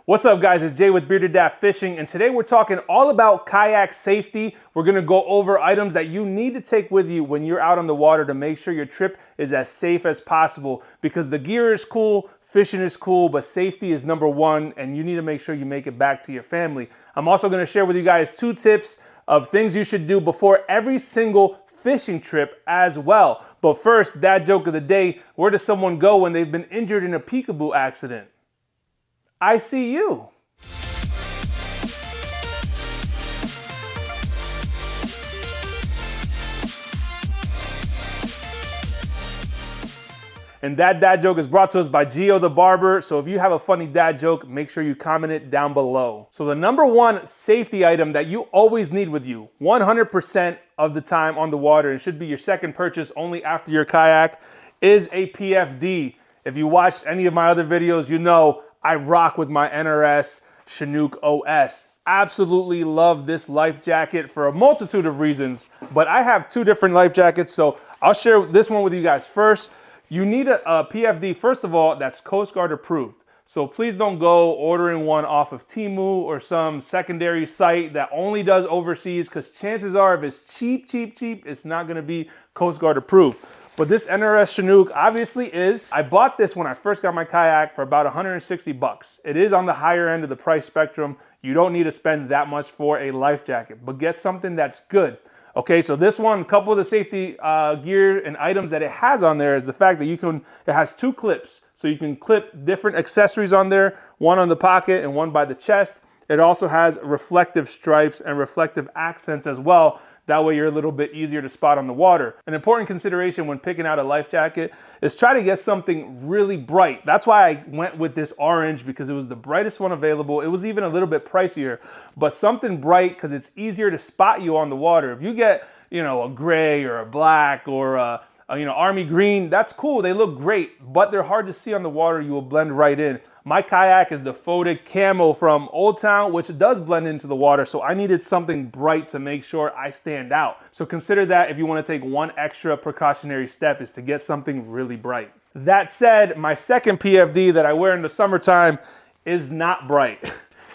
What's up, guys? It's Jay with Bearded Dad Fishing, and today we're talking all about kayak safety. We're gonna go over items that you need to take with you when you're out on the water to make sure your trip is as safe as possible, because the gear is cool, fishing is cool, but safety is number one, and you need to make sure you make it back to your family. I'm also gonna share with you guys 2 tips of things you should do before every single fishing trip as well. But first, dad joke of the day: where does someone go when they've been injured in a peekaboo accident? I see you. And that dad joke is brought to us by Gio the Barber. So if you have a funny dad joke, make sure you comment it down below. So the number one safety item that you always need with you 100% of the time on the water, and should be your second purchase only after your kayak, is a PFD. If you watched any of my other videos, you know I rock with my NRS Chinook OS. Absolutely love this life jacket for a multitude of reasons, but I have 2 different life jackets, so I'll share this one with you guys first. You need a PFD, first of all, that's Coast Guard approved. So please don't go ordering one off of Temu or some secondary site that only does overseas, because chances are if it's cheap, it's not gonna be Coast Guard approved. But this NRS Chinook obviously is. I bought this when I first got my kayak for about 160 bucks. It is on the higher end of the price spectrum. You don't need to spend that much for a life jacket, but get something that's good. Okay, so this one, a couple of the safety gear and items that it has on there is the fact that it has 2 clips. So you can clip different accessories on there, one on the pocket and one by the chest. It also has reflective stripes and reflective accents as well. That way you're a little bit easier to spot on the water. An important consideration when picking out a life jacket is try to get something really bright. That's why I went with this orange, because it was the brightest one available. It was even a little bit pricier, but something bright because it's easier to spot you on the water. If you get, a gray or a black or a army green, that's cool. They look great, but they're hard to see on the water. You will blend right in. My kayak is the Photic Camo from Old Town, which does blend into the water, so I needed something bright to make sure I stand out. So consider that if you want to take one extra precautionary step, is to get something really bright. That said, my second PFD that I wear in the summertime is not bright.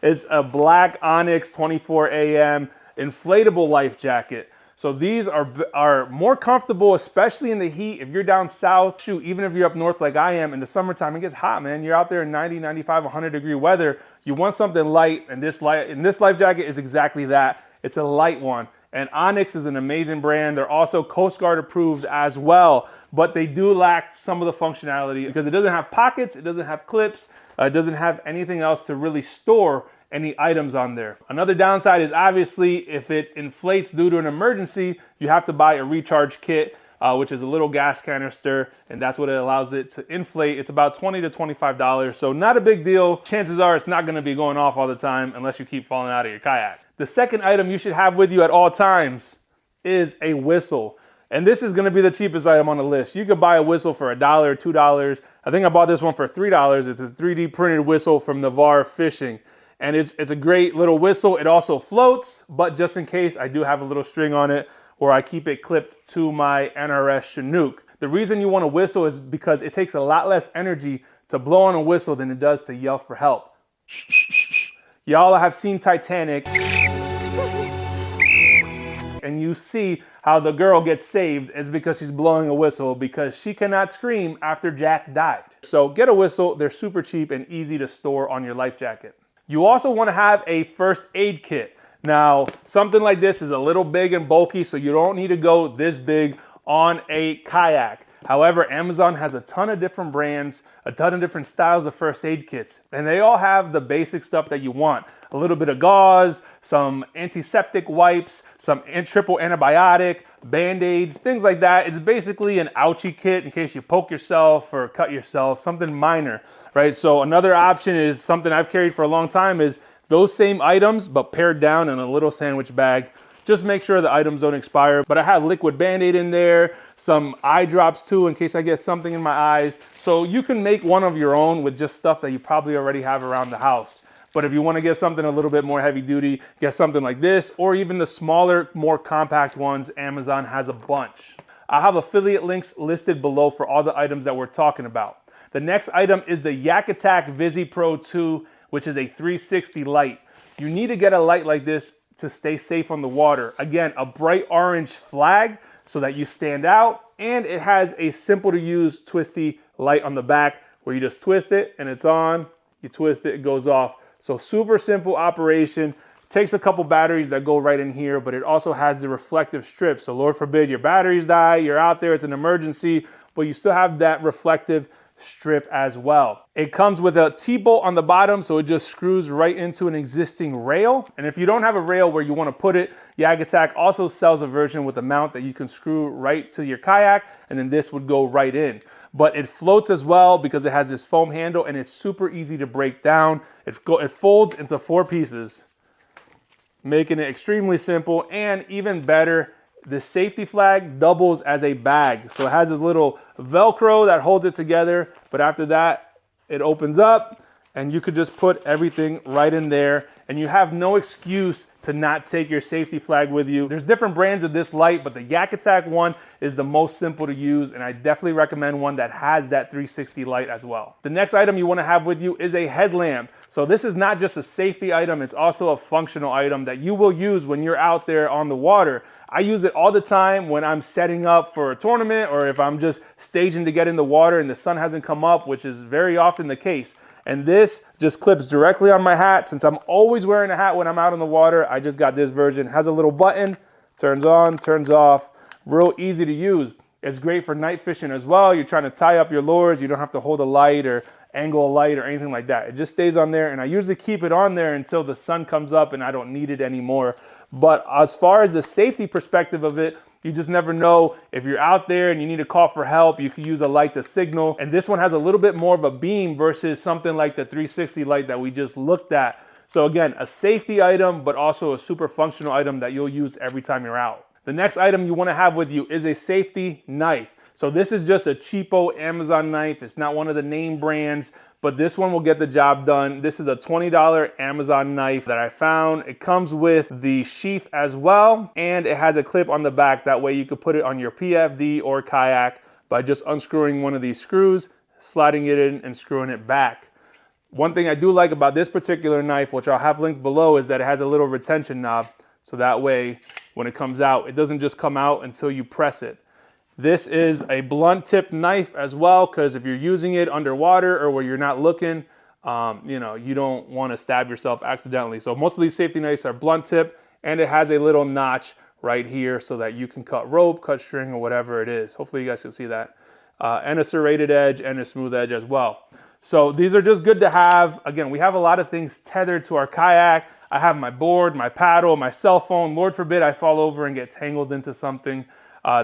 It's a black Onyx 24 AM inflatable life jacket. So these are more comfortable, especially in the heat. If you're down south, shoot, even if you're up north like I am, in the summertime, it gets hot, man. You're out there in 90, 95, 100 degree weather. You want something light, and this life jacket is exactly that. It's a light one. And Onyx is an amazing brand. They're also Coast Guard approved as well, but they do lack some of the functionality because it doesn't have pockets, it doesn't have clips, it doesn't have anything else to really store any items on there. Another downside is obviously if it inflates due to an emergency, you have to buy a recharge kit, which is a little gas canister, and that's what it allows it to inflate. It's about $20 to $25, so not a big deal. Chances are it's not gonna be going off all the time unless you keep falling out of your kayak. The second item you should have with you at all times is a whistle. And this is gonna be the cheapest item on the list. You could buy a whistle for $1 or $2. I think I bought this one for $3. It's a 3D printed whistle from Navarre Fishing. And it's a great little whistle. It also floats, but just in case, I do have a little string on it, or I keep it clipped to my NRS Chinook. The reason you want a whistle is because it takes a lot less energy to blow on a whistle than it does to yell for help. Y'all have seen Titanic, and you see how the girl gets saved is because she's blowing a whistle, because she cannot scream after Jack died. So get a whistle. They're super cheap and easy to store on your life jacket. You also want to have a first aid kit. Now, something like this is a little big and bulky, so you don't need to go this big on a kayak. However, Amazon has a ton of different brands, a ton of different styles of first aid kits, and they all have the basic stuff that you want. A little bit of gauze, some antiseptic wipes, some triple antibiotic, Band-Aids, things like that. It's basically an ouchie kit in case you poke yourself or cut yourself, something minor, right? So another option is something I've carried for a long time, is those same items, but pared down in a little sandwich bag. Just make sure the items don't expire. But I have liquid Band-Aid in there, some eye drops too, in case I get something in my eyes. So you can make one of your own with just stuff that you probably already have around the house. But if you want to get something a little bit more heavy duty, get something like this, or even the smaller, more compact ones. Amazon has a bunch. I have affiliate links listed below for all the items that we're talking about. The next item is the Yak Attack Visi Pro 2, which is a 360 light. You need to get a light like this to stay safe on the water. Again, a bright orange flag so that you stand out, and it has a simple to use twisty light on the back where you just twist it and it's on, you twist it, it goes off. So super simple operation. Takes a couple batteries that go right in here, but it also has the reflective strip. So Lord forbid your batteries die, you're out there, it's an emergency, but you still have that reflective strip as well. It comes with a T-bolt on the bottom, so it just screws right into an existing rail. And if you don't have a rail where you want to put it, Yak Attack also sells a version with a mount that you can screw right to your kayak, and then this would go right in. But it floats as well because it has this foam handle, and it's super easy to break down. It folds into 4 pieces, making it extremely simple. And even better, the safety flag doubles as a bag. So it has this little Velcro that holds it together, but after that, it opens up and you could just put everything right in there, and you have no excuse to not take your safety flag with you. There's different brands of this light, but the Yak Attack one is the most simple to use, and I definitely recommend one that has that 360 light as well. The next item you want to have with you is a headlamp. So this is not just a safety item, it's also a functional item that you will use when you're out there on the water. I use it all the time when I'm setting up for a tournament, or if I'm just staging to get in the water and the sun hasn't come up, which is very often the case. And this just clips directly on my hat. Since I'm always wearing a hat when I'm out on the water, I just got this version. It has a little button, turns on, turns off, real easy to use. It's great for night fishing as well. You're trying to tie up your lures, you don't have to hold a light or angle a light or anything like that. It just stays on there, and I usually keep it on there until the sun comes up and I don't need it anymore. But as far as the safety perspective of it, you just never know. If you're out there and you need to call for help, you can use a light to signal. And this one has a little bit more of a beam versus something like the 360 light that we just looked at. So again, a safety item, but also a super functional item that you'll use every time you're out. The next item you want to have with you is a safety knife. So this is just a cheapo Amazon knife. It's not one of the name brands, but this one will get the job done. This is a $20 Amazon knife that I found. It comes with the sheath as well, and it has a clip on the back. That way you could put it on your PFD or kayak by just unscrewing one of these screws, sliding it in, and screwing it back. One thing I do like about this particular knife, which I'll have linked below, is that it has a little retention knob. So that way, when it comes out, it doesn't just come out until you press it. This is a blunt tip knife as well, because if you're using it underwater or where you're not looking, you don't want to stab yourself accidentally. So most of these safety knives are blunt tip, and it has a little notch right here so that you can cut rope, cut string, or whatever it is. Hopefully you guys can see that. And a serrated edge and a smooth edge as well. So these are just good to have. Again, we have a lot of things tethered to our kayak. I have my board, my paddle, my cell phone. Lord forbid I fall over and get tangled into something.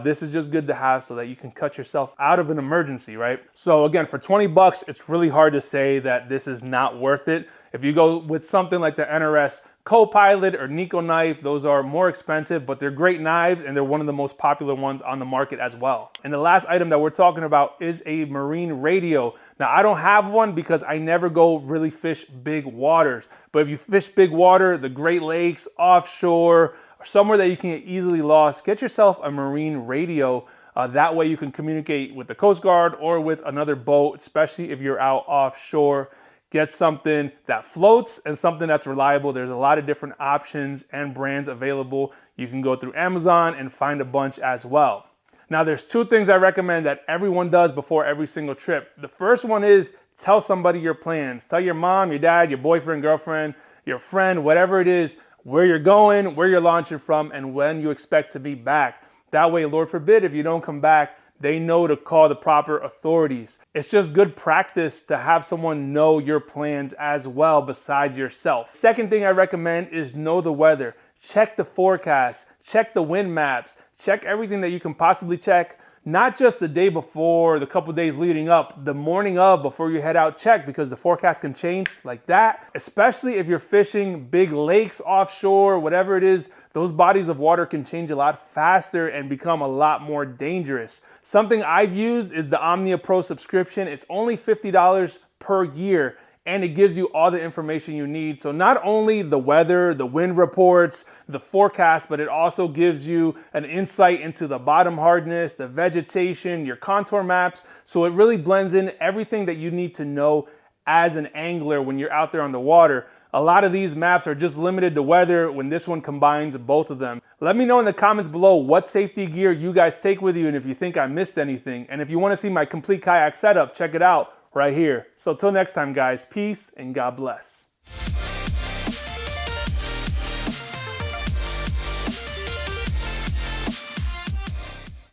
This is just good to have so that you can cut yourself out of an emergency, right? So again, for 20 bucks, it's really hard to say that this is not worth it. If you go with something like the NRS Co-Pilot or Nico knife, those are more expensive, but they're great knives, and they're one of the most popular ones on the market as well. And the last item that we're talking about is a marine radio. Now, I don't have one because I never go really fish big waters. But if you fish big water, the Great Lakes, offshore, or somewhere that you can get easily lost, get yourself a marine radio. That way you can communicate with the Coast Guard or with another boat, especially if you're out offshore. Get something that floats and something that's reliable. There's a lot of different options and brands available. You can go through Amazon and find a bunch as well. Now, there's 2 things I recommend that everyone does before every single trip. The first one is tell somebody your plans. Tell your mom, your dad, your boyfriend, girlfriend, your friend, whatever it is, where you're going, where you're launching from, and when you expect to be back. That way, Lord forbid, if you don't come back, they know to call the proper authorities. It's just good practice to have someone know your plans as well besides yourself. Second thing I recommend is know the weather. Check the forecast, check the wind maps, check everything that you can possibly check. Not just the day before, the couple days leading up, the morning of before you head out, check, because the forecast can change like that. Especially if you're fishing big lakes offshore, whatever it is, those bodies of water can change a lot faster and become a lot more dangerous. Something I've used is the Omnia Pro subscription. It's only $50 per year, and it gives you all the information you need. So not only the weather, the wind reports, the forecast, but it also gives you an insight into the bottom hardness, the vegetation, your contour maps. So it really blends in everything that you need to know as an angler when you're out there on the water. A lot of these maps are just limited to weather when this one combines both of them. Let me know in the comments below what safety gear you guys take with you and if you think I missed anything. And if you want to see my complete kayak setup, check it out right here. So till next time guys, peace and God bless.